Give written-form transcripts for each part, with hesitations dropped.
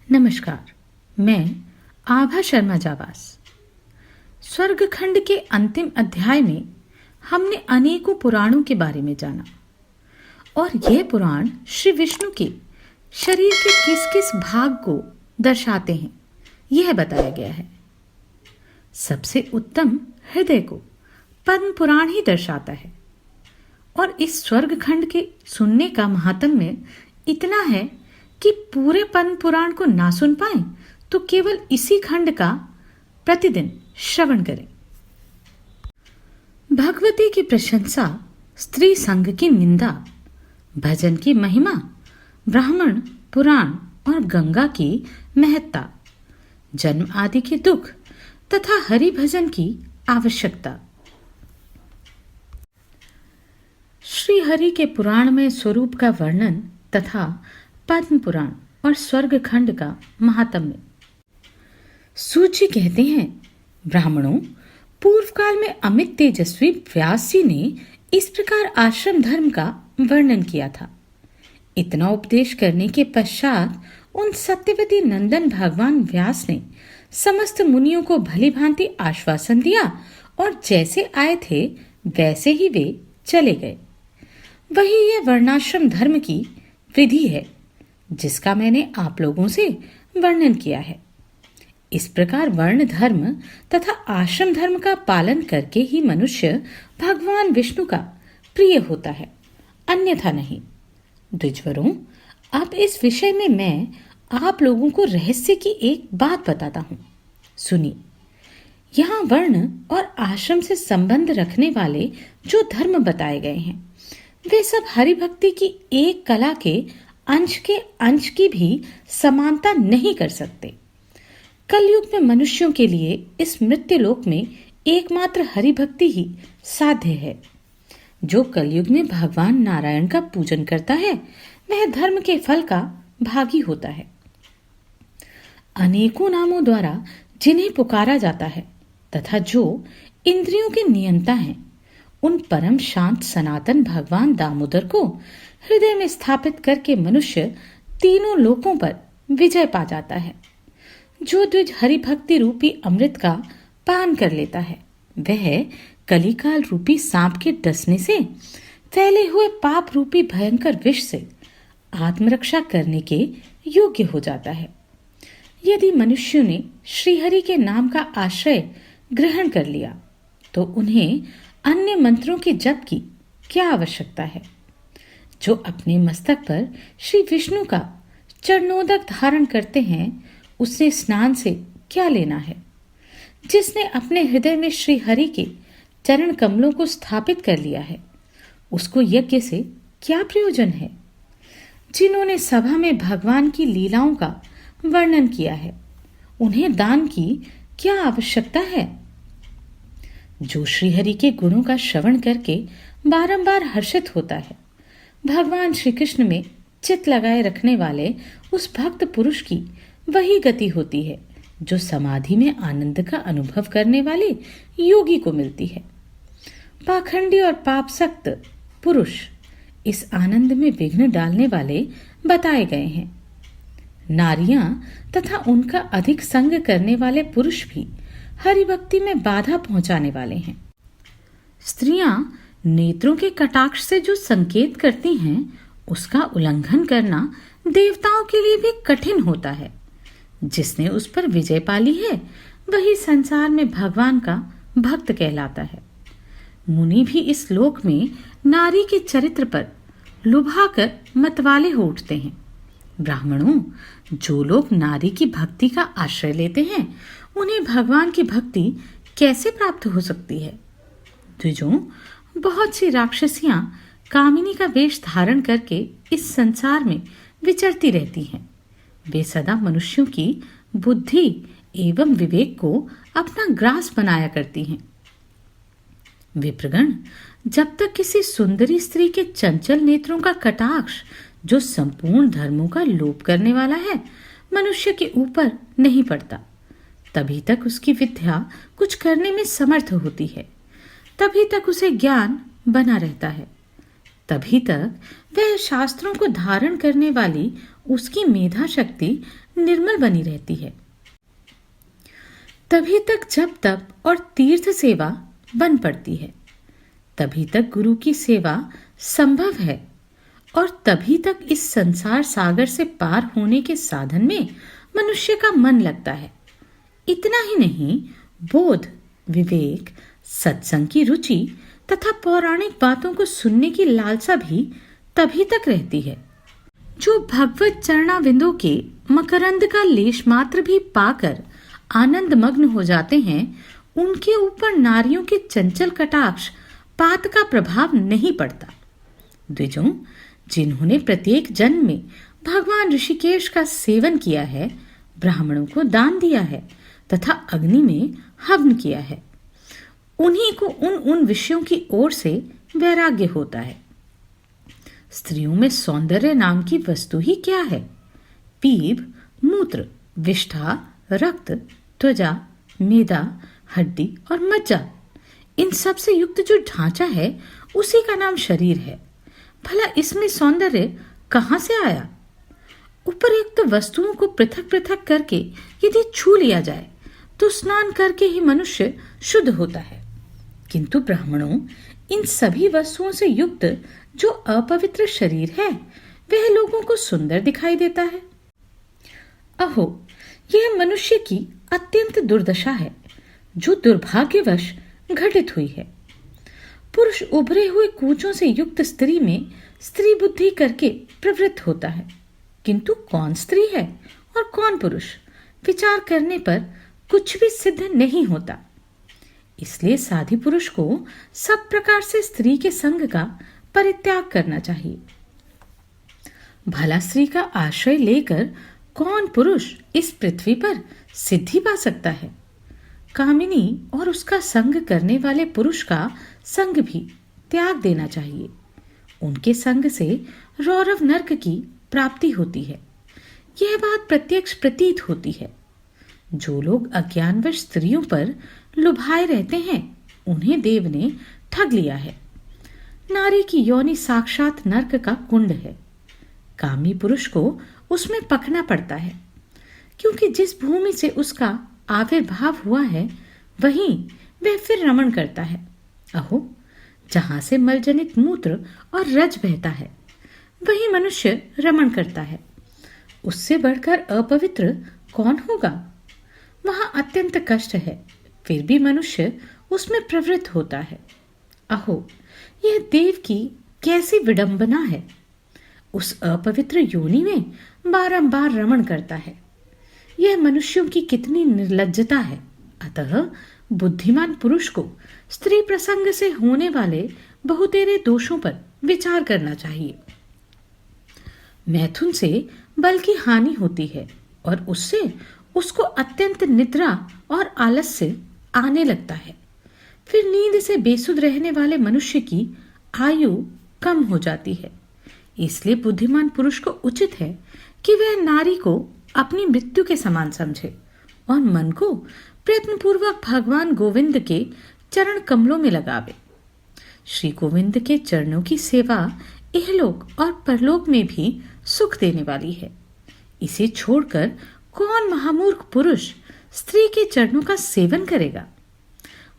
नमस्कार, मैं आभा शर्मा जावास। स्वर्गखंड के अंतिम अध्याय में हमने अनेकों पुराणों के बारे में जाना और यह पुराण श्री विष्णु के शरीर के किस किस भाग को दर्शाते हैं यह बताया गया है। सबसे उत्तम हृदय को पद्म पुराण ही दर्शाता है और इस स्वर्गखंड के सुनने का महात्म्य इतना है कि पूरे पद्म पुराण को ना सुन पाए तो केवल इसी खंड का प्रतिदिन श्रवण करें। भगवती की प्रशंसा, स्त्री संग की निंदा, भजन की महिमा, ब्राह्मण पुराण और गंगा की महत्ता, जन्म आदि के दुख तथा हरि भजन की आवश्यकता। श्री हरि के पुराणमय स्वरूप का वर्णन तथा पद्म पुराण और स्वर्गखंड का महात्म्य। सूची कहते हैं, ब्राह्मणों, पूर्व काल में अमित तेजस्वी व्यास जी ने इस प्रकार आश्रम धर्म का वर्णन किया था। इतना उपदेश करने के पश्चात उन सत्यवती नंदन भगवान व्यास ने समस्त मुनियों को भली भांति आश्वासन दिया और जैसे आए थे वैसे ही वे चले गए। वही यह वर्णाश्रम धर्म की विधि है जिसका मैंने आप लोगों से वर्णन किया है। इस प्रकार वर्ण धर्म तथा आश्रम धर्म का पालन करके ही मनुष्य भगवान विष्णु का प्रिय होता है, अन्यथा नहीं। द्विजवरों, अब इस विषय में मैं आप लोगों को रहस्य की एक बात बताता हूँ, सुनिए। यहाँ वर्ण और आश्रम से संबंध रखने वाले जो धर्म बताए गए हैं वे सब हरिभक्ति की एक कला के अंश की भी समानता नहीं कर सकते। कलयुग में मनुष्यों के लिए इस मृत्युलोक में एकमात्र हरिभक्ति ही साध्य है। जो कलयुग में भगवान नारायण का पूजन करता है वह धर्म के फल का भागी होता है। अनेकों नामों द्वारा जिन्हें पुकारा जाता है तथा जो इंद्रियों के नियंता हैं, उन परम शांत सनातन भगवान दामोदर को हृदय में स्थापित करके मनुष्य तीनों लोकों पर विजय पा जाता है। जो द्विज हरिभक्ति रूपी अमृत का पान कर लेता है वह कलिकाल रूपी सांप के डसने से, फैले हुए पाप रूपी भयंकर विष से आत्मरक्षा करने के योग्य हो जाता है। यदि मनुष्यों ने श्रीहरि के नाम का आश्रय ग्रहण कर लिया तो उन्हें अन्य मंत्रों के जप की क्या आवश्यकता है। जो अपने मस्तक पर श्री विष्णु का चरणोदक धारण करते हैं उससे स्नान से क्या लेना है। जिसने अपने हृदय में श्री हरि के चरण कमलों को स्थापित कर लिया है उसको यज्ञ से क्या प्रयोजन है। जिन्होंने सभा में भगवान की लीलाओं का वर्णन किया है उन्हें दान की क्या आवश्यकता है। जो श्रीहरि के गुणों का श्रवण करके बारंबार हर्षित होता है, भगवान श्री कृष्ण में चित्त लगाए रखने वाले उस भक्त पुरुष की वही गति होती है जो समाधि में आनंद का अनुभव करने वाले योगी को मिलती है। पाखंडी और पापसक्त पुरुष इस आनंद में विघ्न डालने वाले बताए गए हैं। नारियां तथा उनका अधिक संग करने वाले पुरुष भी हरिभक्ति में बाधा पहुंचाने वाले हैं। स्त्रियां नेत्रों के कटाक्ष से जो संकेत करती हैं उसका उल्लंघन करना देवताओं के लिए भी कठिन होता है। जिसने उस पर विजय पाली है वही संसार में भगवान का भक्त कहलाता है। मुनि भी इस लोक में नारी के चरित्र पर लुभाकर मतवाले हो उठते हैं। ब्राह्मणों, जो लोग नारी की भक्ति का आश्रय लेते हैं उन्हें भगवान की भक्ति कैसे प्राप्त हो सकती है। द्विजों, बहुत सी राक्षसियां कामिनी का वेश धारण करके इस संसार में विचरती रहती हैं। वे सदा मनुष्यों की बुद्धि एवं विवेक को अपना ग्रास बनाया करती हैं। विप्रगण, जब तक किसी सुंदरी स्त्री के चंचल नेत्रों का कटाक्ष, जो संपूर्ण धर्मों का लोप करने वाला है, मनुष्य के ऊपर नहीं पड़ता, तभी तक उसकी विद्या कुछ करने में समर्थ होती है। तभी तक उसे ज्ञान बना रहता है। तभी तक वह शास्त्रों को धारण करने वाली उसकी मेधा शक्ति निर्मल बनी रहती है। तभी तक जब तप और तीर्थ सेवा बन पड़ती है, तभी तक गुरु की सेवा संभव है और तभी तक इस संसार सागर से पार होने के साधन में मनुष्य का मन लगता है। इतना ही नहीं, बोध, विवेक, सत्संग की रुचि तथा पौराणिक बातों को सुनने की लालसा भी तभी तक रहती है। जो भगवत चरणाविंदों के मकरंद का लेश मात्र भी पाकर आनंद मग्न हो जाते हैं, उनके ऊपर नारियों के चंचल कटाक्ष पात का प्रभाव नहीं पड़ता। द्विजों, जिन्होंने प्रत्येक जन्म में भगवान ऋषिकेश का सेवन किया है, ब्राह्मणों को दान दिया है तथा अग्नि में हवन किया है, उन्हीं को उन विषयों की ओर से वैराग्य होता है। स्त्रियों में सौंदर्य नाम की वस्तु ही क्या है? पीप, मूत्र, विष्ठा, रक्त, त्वचा, मेदा, हड्डी और मज्जा, इन सब से युक्त जो ढांचा है उसी का नाम शरीर है। भला इसमें सौंदर्य कहाँ से आया? उपरोक्त वस्तुओं को पृथक पृथक करके यदि छू लिया जाए तो स्नान करके ही मनुष्य शुद्ध होता है, किंतु ब्राह्मणों, इन सभी वस्तुओं से युक्त जो अपवित्र शरीर है वह लोगों को सुंदर दिखाई देता है। अहो, यह मनुष्य की अत्यंत दुर्दशा है जो दुर्भाग्यवश घटित हुई है। पुरुष उभरे हुए कूचों से युक्त स्त्री में स्त्री बुद्धि करके प्रवृत्त होता है, किंतु कौन स्त्री है और कौन पुरुष, विचार करने पर कुछ भी सिद्ध नहीं होता। इसलिए साधी पुरुष को सब प्रकार से स्त्री के संग का परित्याग करना चाहिए। भला स्त्री का आश्रय लेकर कौन पुरुष इस पृथ्वी पर सिद्धि पा सकता है? कामिनी और उसका संग करने वाले पुरुष का संग भी त्याग देना चाहिए। उनके संग से रौरव नरक की प्राप्ति होती है। यह बात प्रत्यक्ष प्रतीत होती है। जो लोग अज्ञानवश स्त्रियों पर लुभाए रहते हैं, उन्हें देव ने ठग लिया है। नारी की योनि साक्षात नरक का कुंड है। कामी पुरुष को उसमें पकना पड़ता है, क्योंकि जिस भूमि से उसका आविर्भाव हुआ है वहीं वह फिर रमण करता है। अहो, जहां से मलजनित मूत्र और रज बहता है वही मनुष्य रमण करता है। उससे बढ़कर अपवित्र कौन होगा? वहां अत्यंत कष्ट है, फिर भी मनुष्य उसमें प्रवृत्त होता है। अहो, यह देव की कैसी विडंबना है। उस अपवित्र योनि में बारंबार रमण करता है। यह मनुष्यों की कितनी निर्लज्जता है। अतः बुद्धिमान पुरुष को स्त्री प्रसंग से होने वाले बहुतेरे दोषों पर विचार करना चाहिए। मैथुन से बल की हानि होती है और उससे उसको अत्यंत निद्रा और आलस्य आने लगता है। फिर नींद से बेसुध रहने वाले मनुष्य की आयु कम हो जाती है। इसलिए बुद्धिमान पुरुष को उचित है कि वह नारी को अपनी मृत्यु के समान समझे और मन को प्रयत्नपूर्वक भगवान गोविंद के चरण कमलों में लगावे। श्री गोविंद के चरणों की सेवा इहलोक और परलोक में भी सुख देने वाली है। इसे छोड़कर कौन महामूर्ख पुरुष स्त्री के चरणों का सेवन करेगा?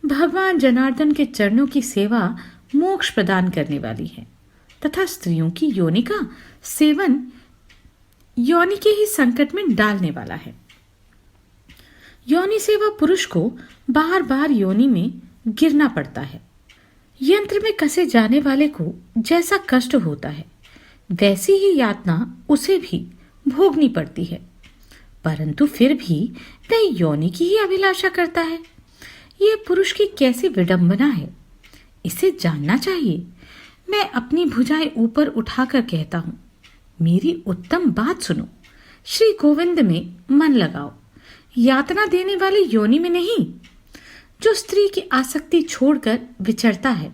भगवान जनार्दन के चरणों की सेवा मोक्ष प्रदान करने वाली है तथा स्त्रियों की योनि का सेवन योनि के ही संकट में डालने वाला है। योनि सेवा पुरुष को बार बार योनि में गिरना पड़ता है। यंत्र में कसे जाने वाले को जैसा कष्ट होता है, वैसी ही यातना उसे भी भोगनी पड़ती है, परंतु फिर भी वह योनि की ही अभिलाषा करता है। यह पुरुष की कैसी विडंबना है, इसे जानना चाहिए। मैं अपनी भुजाएं ऊपर उठाकर कहता हूं, मेरी उत्तम बात सुनो। श्री गोविंद में मन लगाओ, यातना देने वाली योनि में नहीं। जो स्त्री की आसक्ति छोड़कर विचरता है,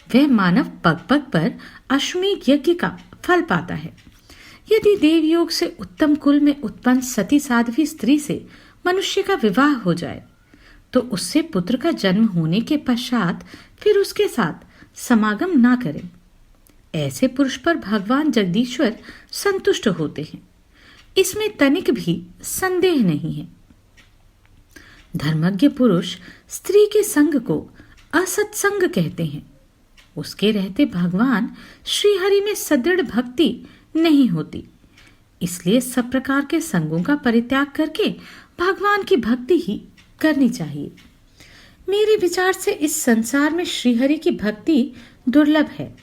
वह मानव पग पग पर अश्वमेध यज्ञ का फल पाता है। यदि देवयोग से उत्तम कुल में उत्पन्न सती साध्वी स्त्री से मनुष्य का विवाह हो जाए, तो उससे पुत्र का जन्म होने के पश्चात फिर उसके साथ समागम ना करें। ऐसे पुरुष पर भगवान जगदीश्वर संतुष्ट होते हैं। इसमें तनिक भी संदेह नहीं है। धर्मज्ञ पुरुष स्त्री के संग को असत्संग कहते हैं। उसके रहते भगवान श्रीहरि में सदृढ़ भक्ति नहीं होती, इसलिए सब प्रकार के संगों का परित्याग करके भगवान की भक्ति ही करनी चाहिए। मेरे विचार से इस संसार में श्रीहरि की भक्ति दुर्लभ है।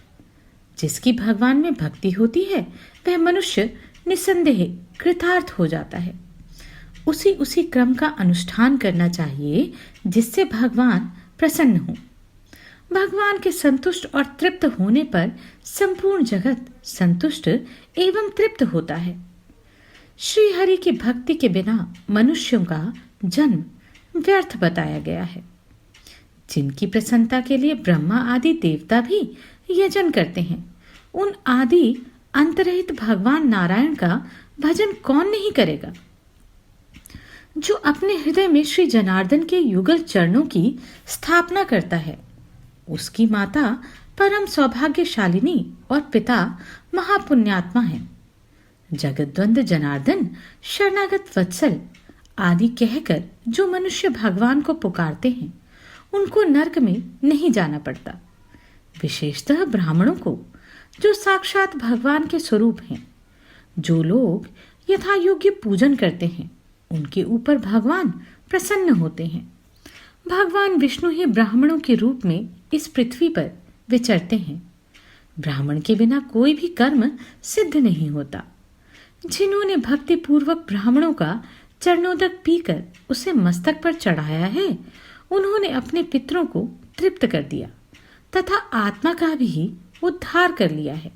जिसकी भगवान में भक्ति होती है वह मनुष्य निसंदेह कृतार्थ हो जाता है। उसी क्रम का अनुष्ठान करना चाहिए जिससे भगवान प्रसन्न हो। भगवान के संतुष्ट और तृप्त होने पर संपूर्ण जगत संतुष्ट एवं तृप्त होता है। श्री हरि की भक्ति के बिना मनुष्यों का जन्म व्यर्थ बताया गया है। जिनकी प्रसन्नता के लिए ब्रह्मा आदि देवता भी यजन करते हैं, उन आदि अंतरहित भगवान नारायण का भजन कौन नहीं करेगा। जो अपने हृदय में श्री जनार्दन के युगल चरणों की स्थापना करता है, उसकी माता परम सौभाग्यशालिनी और पिता महापुण्यात्मा है। जगद्वंद जनार्दन, शरणागत वत्सल आदि कहकर जो मनुष्य भगवान को पुकारते हैं, उनको नरक में नहीं जाना पड़ता। विशेषतः ब्राह्मणों को, जो साक्षात भगवान के स्वरूप हैं। जो लोग यथा योग्य पूजन करते हैं, उनके ऊपर भगवान प्रसन्न होते हैं। भगवान विष्णु ही ब्राह्मणों के रूप में इस पृथ्वी पर विचरते हैं। ब्राह्मण के बिना कोई भी कर्म सिद्ध नहीं होता। जिन्होंने भक्ति पूर्वक ब्राह्मणों का चरणोदक पीकर उसे मस्तक पर चढ़ाया है, उन्होंने अपने पितरों को तृप्त कर दिया तथा आत्मा का भी उद्धार कर लिया है।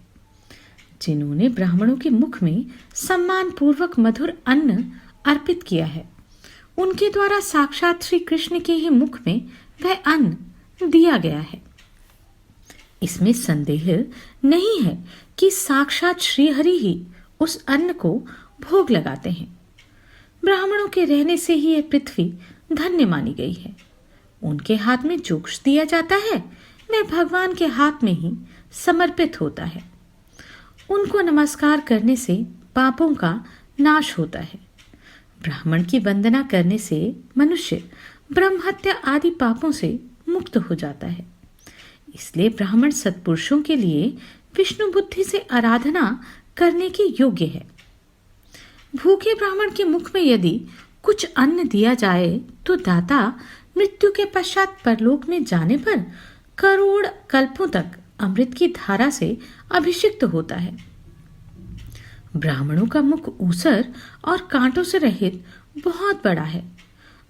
जिन्होंने ब्राह्मणों के मुख में सम्मान पूर्वक मधुर अन्न अर्पित किया है, उनके द्वारा साक्षात श्री कृष्ण के ही मुख में वह अन्न दिया गया है। इसमें संदेह नहीं है कि साक्षात श्रीहरि ही उस अन्न को भोग लगाते हैं। ब्राह्मणों के रहने से ही यह पृथ्वी धन्य मानी गई है। उनके हाथ में जो कुछ दिया जाता है वह भगवान के हाथ में ही समर्पित होता है। उनको नमस्कार करने से पापों का नाश होता है। ब्राह्मण की वंदना करने से मनुष्य ब्रह्महत्या आदि पापों से मुक्त हो जाता है। इसलिए ब्राह्मण सत्पुरुषों के लिए विष्णु बुद्धि से आराधना करने के योग्य है। भूखे ब्राह्मण के मुख में यदि कुछ अन्न दिया जाए तो दाता मृत्यु के पश्चात परलोक में जाने पर करोड़ कल्पों तक अमृत की धारा से अभिषिक्त होता है। ब्राह्मणों का मुख ऊसर और कांटों से रहित बहुत बड़ा है।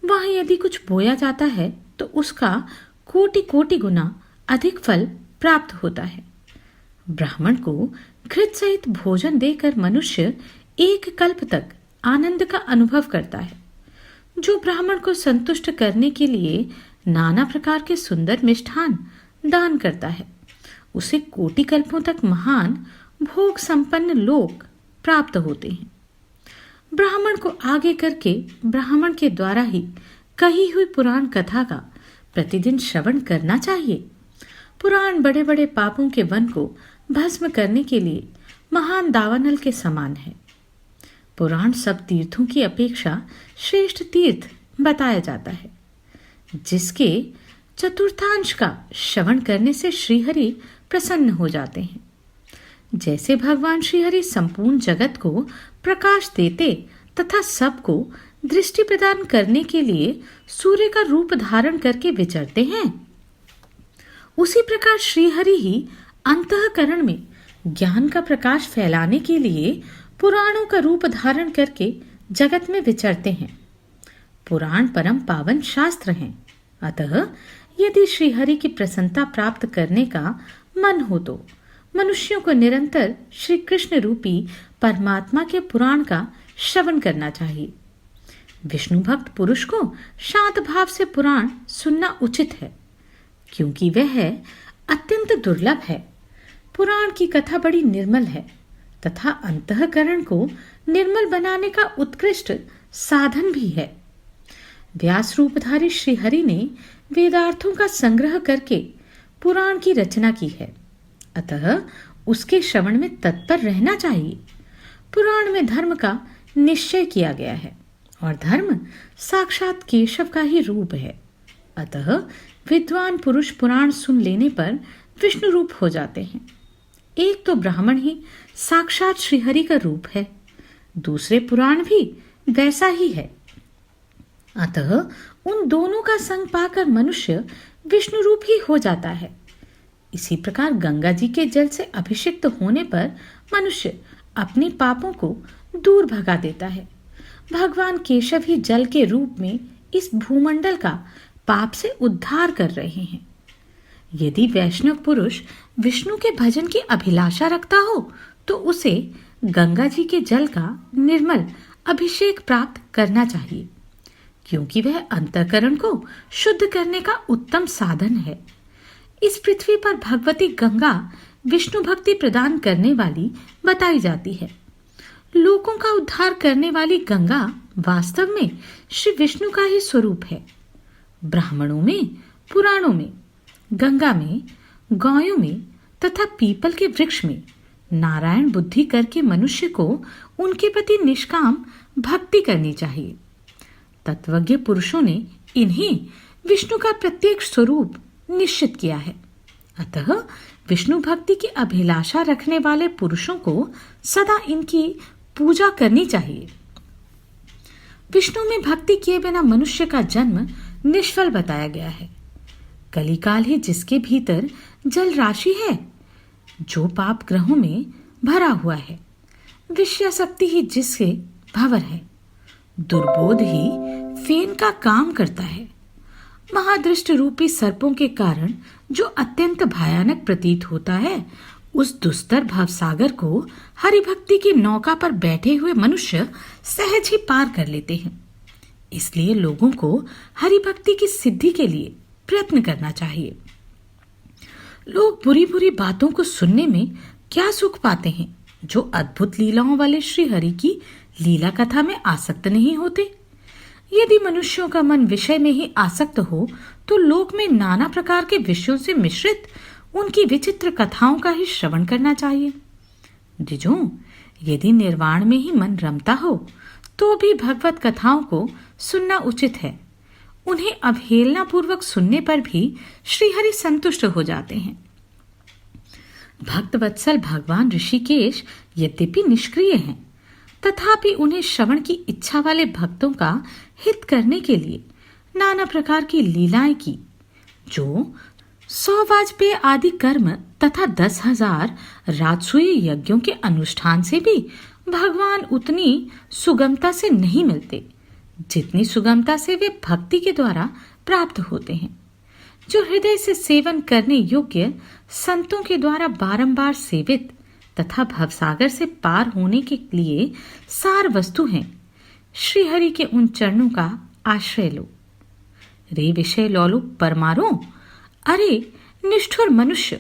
वहां यदि कुछ बोया जाता है तो उसका कोटि कोटि गुना अधिक फल प्राप्त होता है। ब्राह्मण को घृत सहित भोजन देकर मनुष्य एक कल्प तक आनंद का अनुभव करता है। जो ब्राह्मण को संतुष्ट करने के लिए नाना प्रकार के सुंदर मिष्ठान दान करता है, उसे कोटि कल्पों तक महान भोग संपन्न लोक प्राप्त होते हैं। ब्राह्मण को आगे करके ब्राह्मण के द्वारा ही कही हुई पुराण कथा का प्रतिदिन श्रवण करना चाहिए। पुराण बड़े बड़े पापों के वन को भस्म करने के लिए महान दावानल के समान है। पुराण सब तीर्थों की अपेक्षा श्रेष्ठ तीर्थ बताया जाता है, जिसके चतुर्थांश का श्रवण करने से श्रीहरि प्रसन्न हो जाते हैं। जैसे भगवान श्रीहरि संपूर्ण जगत को प्रकाश देते तथा सबको दृष्टि प्रदान करने के लिए सूर्य का रूप धारण करके विचरते हैं, उसी प्रकार श्रीहरि ही अंतःकरण में ज्ञान का प्रकाश फैलाने के लिए पुराणों का रूप धारण करके जगत में विचरते हैं। पुराण परम पावन शास्त्र हैं। अतः यदि श्रीहरि की प्रसन्नता प्राप्त करने का मन हो तो मनुष्यों को निरंतर श्री कृष्ण रूपी परमात्मा के पुराण का श्रवण करना चाहिए। विष्णु भक्त पुरुष को शांत भाव से पुराण सुनना उचित है, क्योंकि वह अत्यंत दुर्लभ है। पुराण की कथा बड़ी निर्मल है तथा अंतःकरण को निर्मल बनाने का उत्कृष्ट साधन भी है। व्यास रूपधारी श्रीहरि ने वेदार्थों का संग्रह करके पुराण की रचना की है, अतः उसके श्रवण में तत्पर रहना चाहिए। पुराण में धर्म का निश्चय किया गया है और धर्म साक्षात केशव का ही रूप है। अतः विद्वान पुरुष पुराण सुन लेने पर विष्णु रूप हो जाते हैं। एक तो ब्राह्मण ही साक्षात श्रीहरि का रूप है, दूसरे पुराण भी वैसा ही है। अतः उन दोनों का संग पाकर मनुष्य विष्णु रूप ही हो जाता है। इसी प्रकार गंगा जी के जल से अभिषिक्त होने पर मनुष्य अपने पापों को दूर भगा देता है। भगवान केशव ही जल के रूप में इस भूमंडल का पाप से उद्धार कर रहे हैं। यदि वैष्णव पुरुष विष्णु के भजन की अभिलाषा रखता हो तो उसे गंगा जी के जल का निर्मल अभिषेक प्राप्त करना चाहिए, क्योंकि वह अंतःकरण को शुद्ध करने का उत्तम साधन है। इस पृथ्वी पर भगवती गंगा विष्णु भक्ति प्रदान करने वाली बताई जाती है। लोगों का उद्धार करने वाली गंगा वास्तव में श्री विष्णु का ही स्वरूप है। ब्राह्मणों में, पुराणों में, गंगा में, गौयों में तथा पीपल के वृक्ष में नारायण बुद्धि करके मनुष्य को उनके प्रति निष्काम भक्ति करनी चाहिए। तत्वज्ञ पुरुषों ने इन्हें विष्णु का प्रत्येक स्वरूप निश्चित किया है। अतः विष्णु भक्ति की अभिलाषा रखने वाले पुरुषों को सदा इनकी पूजा करनी चाहिए। विष्णु में भक्ति किए बिना मनुष्य का जन्म निष्फल बताया गया है। कलिकाल ही जिसके भीतर जल राशि है, जो पाप ग्रहों में भरा हुआ है, विषयासक्ति ही जिसके भंवर है, दुर्बोध ही फेन का काम करता है। महादृष्ट रूपी सर्पों के कारण जो अत्यंत भयानक प्रतीत होता है, उस दुस्तर भवसागर को हरिभक्ति की नौका पर बैठे हुए मनुष्य सहज ही पार कर लेते हैं। इसलिए लोगों को हरिभक्ति की सिद्धि के लिए प्रयत्न करना चाहिए। लोग बुरी बुरी बातों को सुनने में क्या सुख पाते हैं, जो अद्भुत लीलाओं वाले श्री हरि की लीला कथा में आसक्त नहीं होते। यदि मनुष्यों का मन विषय में ही आसक्त हो तो लोक में नाना प्रकार के विषयों से मिश्रित उनकी विचित्र कथाओं का ही श्रवण करना चाहिए। द्विजों, यदि निर्वाण में ही मन रमता हो तो भी भगवत कथाओं को सुनना उचित है। उन्हें अवहेलना पूर्वक सुनने पर भी श्रीहरि संतुष्ट हो जाते हैं। भक्त वत्सल भगवान ऋषिकेश यद्यपि निष्क्रिय हैं, तथापि उन्हें श्रवण की इच्छा वाले भक्तों का हित करने के लिए नाना प्रकार की लीलाएं की, जो 100 वाजपेय आदि कर्म तथा 10,000 राजसूय यज्ञों के अनुष्ठान से भी भगवान उतनी सुगमता से नहीं मिलते, जितनी सुगमता से वे भक्ति के द्वारा प्राप्त होते हैं। जो हृदय से सेवन करने योग्य संतों के द्वारा बारंबार सेवित तथा भवसागर से पार होने के लिए सार वस्तु हैं, श्री हरि के उन चरणों का आश्रय लो। रे विषय लोलुप परमारो, अरे निष्ठुर मनुष्य,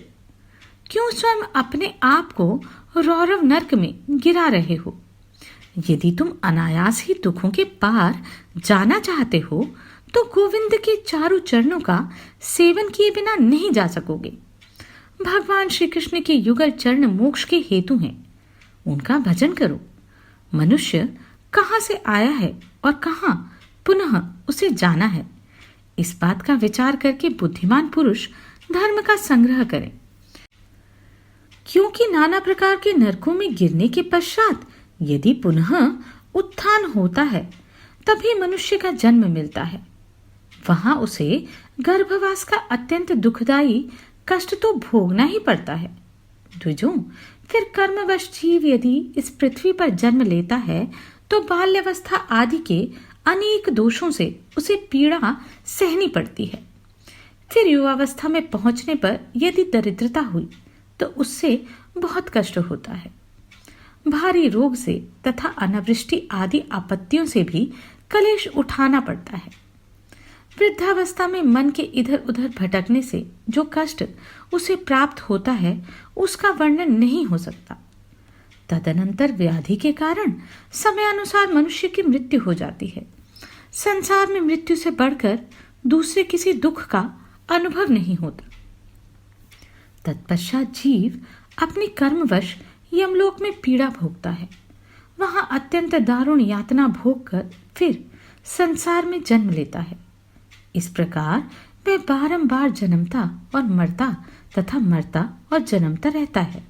क्यों स्वयं अपने आप को रौरव नर्क में गिरा रहे हो? यदि तुम अनायास ही दुखों के पार जाना चाहते हो तो गोविंद के चारों चरणों का सेवन किए बिना नहीं जा सकोगे। भगवान श्री कृष्ण के युगल चरण मोक्ष के हेतु हैं, उनका भजन करो। मनुष्य कहाँ से आया है और कहाँ पुनः उसे जाना है, इस बात का विचार करके बुद्धिमान पुरुष धर्म का संग्रह करें। क्योंकि नाना प्रकार के नरकों में गिरने के पश्चात यदि पुनः उत्थान होता है, तभी मनुष्य का जन्म मिलता है। वहां उसे गर्भवास का अत्यंत दुखदायी कष्ट तो भोगना ही पड़ता है। द्विजों, फिर कर्मवश जीव यदि इस पृथ्वी पर जन्म लेता है तो बाल्यावस्था आदि के अनेक दोषों से उसे पीड़ा सहनी पड़ती है। फिर युवावस्था में पहुंचने पर यदि दरिद्रता हुई तो उससे बहुत कष्ट होता है। भारी रोग से तथा अनावृष्टि आदि आपत्तियों से भी कलेश उठाना पड़ता है। वृद्धावस्था में मन के इधर उधर भटकने से जो कष्ट उसे प्राप्त होता है, उसका वर्णन नहीं हो सकता। तदनंतर व्याधि के कारण समयानुसार मनुष्य की मृत्यु हो जाती है। संसार में मृत्यु से बढ़कर दूसरे किसी दुख का अनुभव नहीं होता। तत्पश्चात जीव अपने कर्मवश यमलोक में पीड़ा भोगता है। वहां अत्यंत दारुण यातना भोग कर फिर संसार में जन्म लेता है। इस प्रकार वह बारंबार जन्मता और मरता तथा मरता और जन्मता रहता है।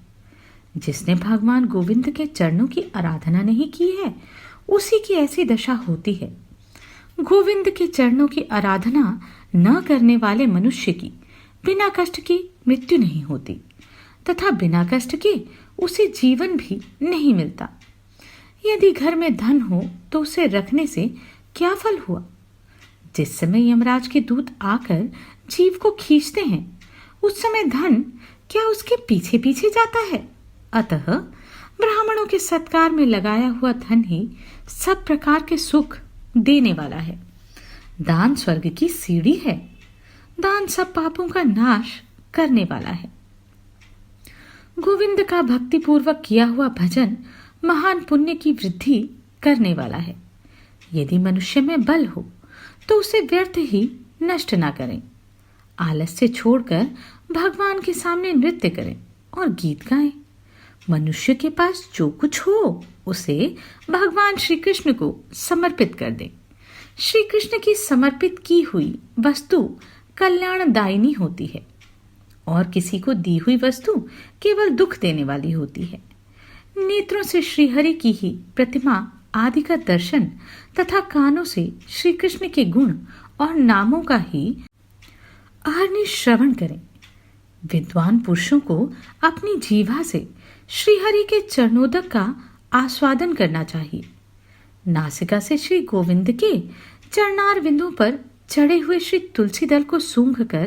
जिसने भगवान गोविंद के चरणों की आराधना नहीं की है, उसी की ऐसी दशा होती है। गोविंद के चरणों की आराधना न करने वाले मनुष्य की बिना कष्ट की मृत्यु नहीं होती तथा बिना कष्ट के उसे जीवन भी नहीं मिलता। यदि घर में धन हो तो उसे रखने से क्या फल हुआ? जिस समय यमराज के दूत आकर जीव को खींचते हैं, उस समय धन क्या उसके पीछे पीछे जाता है? अतः ब्राह्मणों के सत्कार में लगाया हुआ धन ही सब प्रकार के सुख देने वाला है। दान स्वर्ग की सीढ़ी है। दान सब पापों का नाश करने वाला है। गोविंद का भक्ति पूर्वक किया हुआ भजन महान पुण्य की वृद्धि करने वाला है। यदि मनुष्य में बल हो तो उसे व्यर्थ ही नष्ट ना करें। आलस्य छोड़कर भगवान के सामने नृत्य करें और गीत गाएं। मनुष्य के पास जो कुछ हो उसे भगवान श्री कृष्ण को समर्पित कर दे। श्री कृष्ण की समर्पित की हुई वस्तु कल्याणदायिनी होती है और किसी को दी हुई वस्तु केवल दुख देने वाली होती है। नेत्रों से श्रीहरि की ही प्रतिमा आदि का दर्शन तथा कानों से श्री कृष्ण के गुण और नामों का ही अहर्निश श्रवण करें। विद्वान पुरुषों को अपनी जीवा से श्रीहरि के चरणोदक का आस्वादन करना चाहिए। नासिका से श्री गोविंद के चरणार बिंदुओं पर चढ़े हुए श्री तुलसी दल को सूंघ कर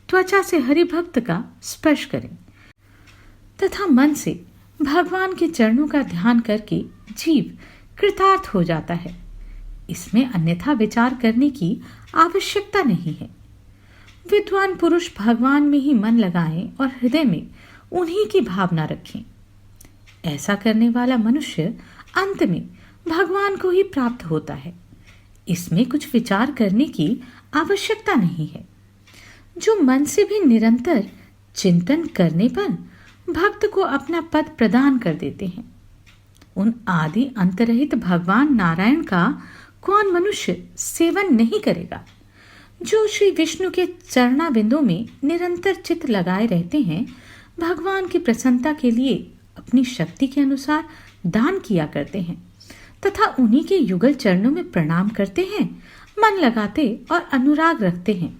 त्वचा से हरि भक्त का स्पर्श करें तथा मन से भगवान के चरणों का ध्यान करके जीव कृतार्थ हो जाता है। इसमें अन्यथा विचार करने की आवश्यकता नहीं है। विद्वान पुरुष भगवान में ही मन लगाएं और हृदय में उन्हीं की भावना रखें। ऐसा करने वाला मनुष्य अंत में भगवान को ही प्राप्त होता है। इसमें कुछ विचार करने की आवश्यकता नहीं है। जो मन से भी निरंतर चिंतन करने पर भक्त को अपना पद प्रदान कर देते हैं, उन आदि अंतरहित भगवान नारायण का कौन मनुष्य सेवन नहीं करेगा? जो श्री विष्णु के चरणाबिंदों में निरंतर चित्त लगाए रहते हैं, भगवान की प्रसन्नता के लिए अपनी शक्ति के अनुसार दान किया करते हैं तथा उन्हीं के युगल चरणों में प्रणाम करते हैं, मन लगाते और अनुराग रखते हैं,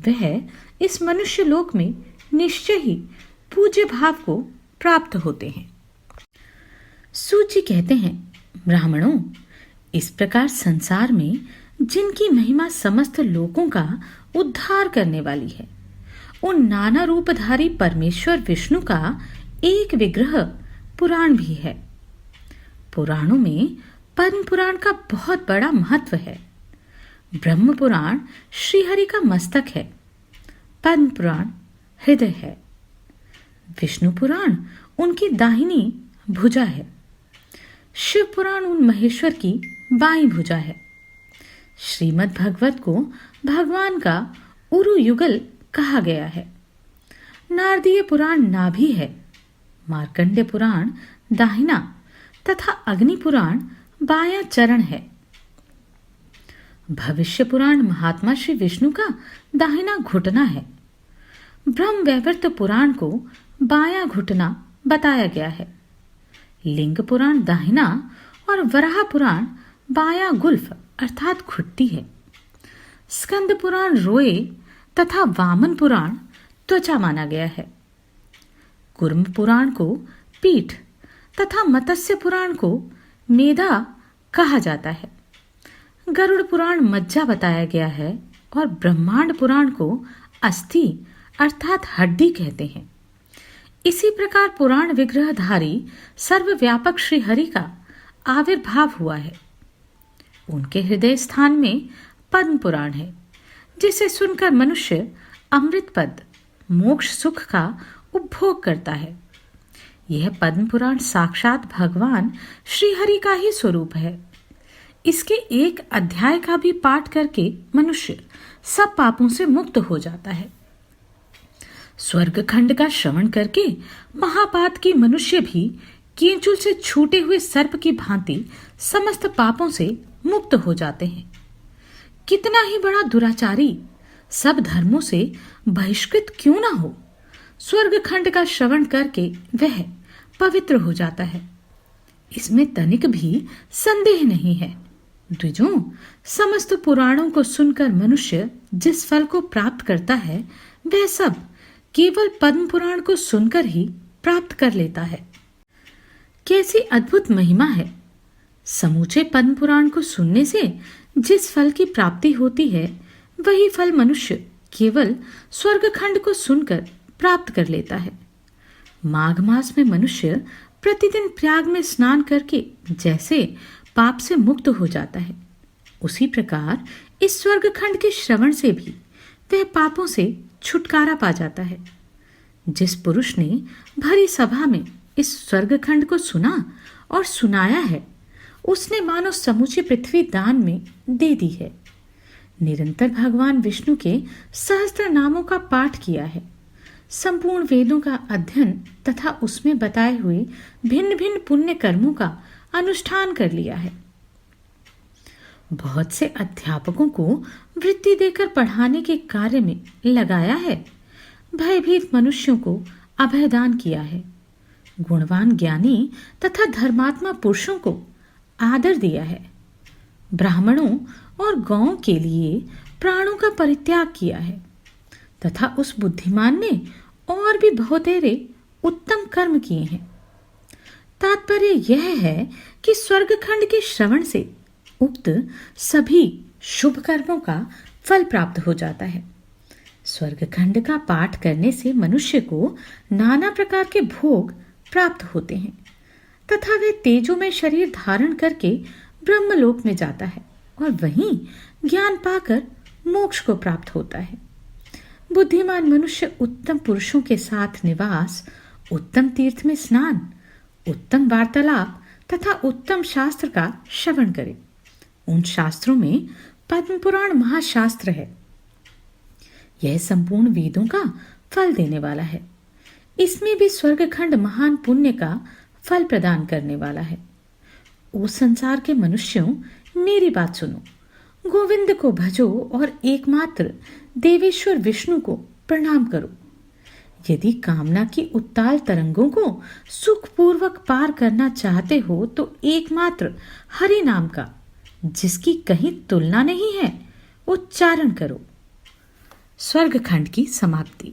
वह इस मनुष्य लोक में निश्चय ही पूज्य भाव को प्राप्त होते हैं। सूत जी कहते हैं, ब्राह्मणों, इस प्रकार संसार में जिनकी महिमा समस्त लोकों का उद्धार करने वाली है, उन नाना रूपधारी परमेश्वर विष्णु का एक विग्रह पुराण भी है। पुराणों में पद्म पुराण का बहुत बड़ा महत्व है। ब्रह्म पुराण श्रीहरि का मस्तक है, पद्म पुराण हृदय है, विष्णु पुराण उनकी दाहिनी भुजा है, शिव पुराण उन महेश्वर की बाईं भुजा है। श्रीमद् भागवत को भगवान का उरु युगल कहा गया है। नारदीय पुराण नाभि है, मार्कंडेय पुराण दाहिना तथा अग्नि पुराण बायां चरण है। भविष्य पुराण महात्मा श्री विष्णु का दाहिना घुटना है। ब्रह्म वैवर्त पुराण को बायां घुटना बताया गया है। लिंग पुराण दाहिना और वराह पुराण बायां गुल्फ अर्थात घुट्टी है। स्कंद पुराण रोए तथा वामन पुराण त्वचा माना गया है। कुर्म पुराण को पीठ तथा मत्स्य पुराण को मेधा कहा जाता है। गरुड़ पुराण मज्जा बताया गया है और ब्रह्मांड पुराण को अस्थि अर्थात हड्डी कहते हैं। इसी प्रकार पुराण विग्रहधारी सर्वव्यापक श्री हरि का आविर्भाव हुआ है। उनके हृदय स्थान में पद्म पुराण है, जिसे सुनकर मनुष्य अमृत पद मोक्ष सुख का उपभोग करता है। यह पद्म पुराण साक्षात भगवान श्री हरि का ही स्वरूप है। इसके एक अध्याय का भी पाठ करके मनुष्य सब पापों से मुक्त हो जाता है। स्वर्ग खंड का श्रवण करके महापात की मनुष्य भी कींचुल से छूटे हुए सर्प की भांति समस्त पापों से मुक्त हो जाते हैं। कितना ही बड़ा दुराचारी सब धर्मों से बहिष्कृत क्यों ना हो, स्वर्ग खंड का श्रवण करके वह पवित्र हो जाता है। इसमें तनिक भी संदेह नहीं है। द्विजों, समस्त पुराणों को सुनकर मनुष्य जिस फल को प्राप्त करता है वह सब केवल पद्म पुराण को सुनकर ही प्राप्त कर लेता है। कैसी अद्भुत महिमा है! समूचे पद्म पुराण को सुनने से जिस फल की प्राप्ति होती है वही फल मनुष्य केवल स्वर्ग खंड को सुनकर प्राप्त कर लेता है। माघ मास में मनुष्य प्रतिदिन प्रयाग में स्नान करके जैसे पाप से मुक्त हो जाता है, उसी प्रकार इस स्वर्ग खंड के श्रवण से भी वह पापों से छुटकारा पा जाता है। जिस पुरुष ने भरी सभा में इस स्वर्ग खंड को सुना और सुनाया है, उसने मानो समूची पृथ्वी दान में दे दी है। निरंतर भगवान विष्णु के सहस्त्र नामों का पाठ किया है, संपूर्ण वेदों का अध्ययन तथा उसमें बताए हुए भिन्न भिन्न पुण्य कर्मों का अनुष्ठान कर लिया है। बहुत से अध्यापकों को वृत्ति देकर पढ़ाने के कार्य में लगाया है। भयभीत मनुष्यों को अभयदान किया है। गुणवान ज्ञानी तथा धर्मात्मा पुरुषों को आदर दिया है। ब्राह्मणों और गौओं के लिए प्राणों का परित्याग किया है तथा उस बुद्धिमान ने और भी बहुतेरे उत्तम कर्म किए हैं। तात्पर्य यह है कि स्वर्ग खंड के श्रवण से उक्त सभी शुभ कर्मों का फल प्राप्त हो जाता है। स्वर्ग खंड का पाठ करने से मनुष्य को नाना प्रकार के भोग प्राप्त होते हैं तथा वे तेजो में शरीर धारण करके ब्रह्मलोक में जाता है और वहीं ज्ञान पाकर मोक्ष को प्राप्त होता है। बुद्धिमान मनुष्य उत्तम पुरुषों के साथ निवास, उत्तम तीर्थ में स्नान, उत्तम वार्तालाप तथा उत्तम शास्त्र का श्रवण करे। उन शास्त्रों में पद्म पुराण महाशास्त्र है। यह संपूर्ण वेदों का फल देने वाला है। इसमें भी स्वर्ग खंड महान पुण्य का फल प्रदान करने वाला है। ओ संसार के मनुष्यों, मेरी बात सुनो। गोविंद को भजो और एकमात्र देवेश्वर विष्णु को प्रणाम करो। यदि कामना की उत्ताल तरंगों को सुखपूर्वक पार करना चाहते हो तो एकमात्र हरि नाम का, जिसकी कहीं तुलना नहीं है, उच्चारण करो। स्वर्ग खंड की समाप्ति।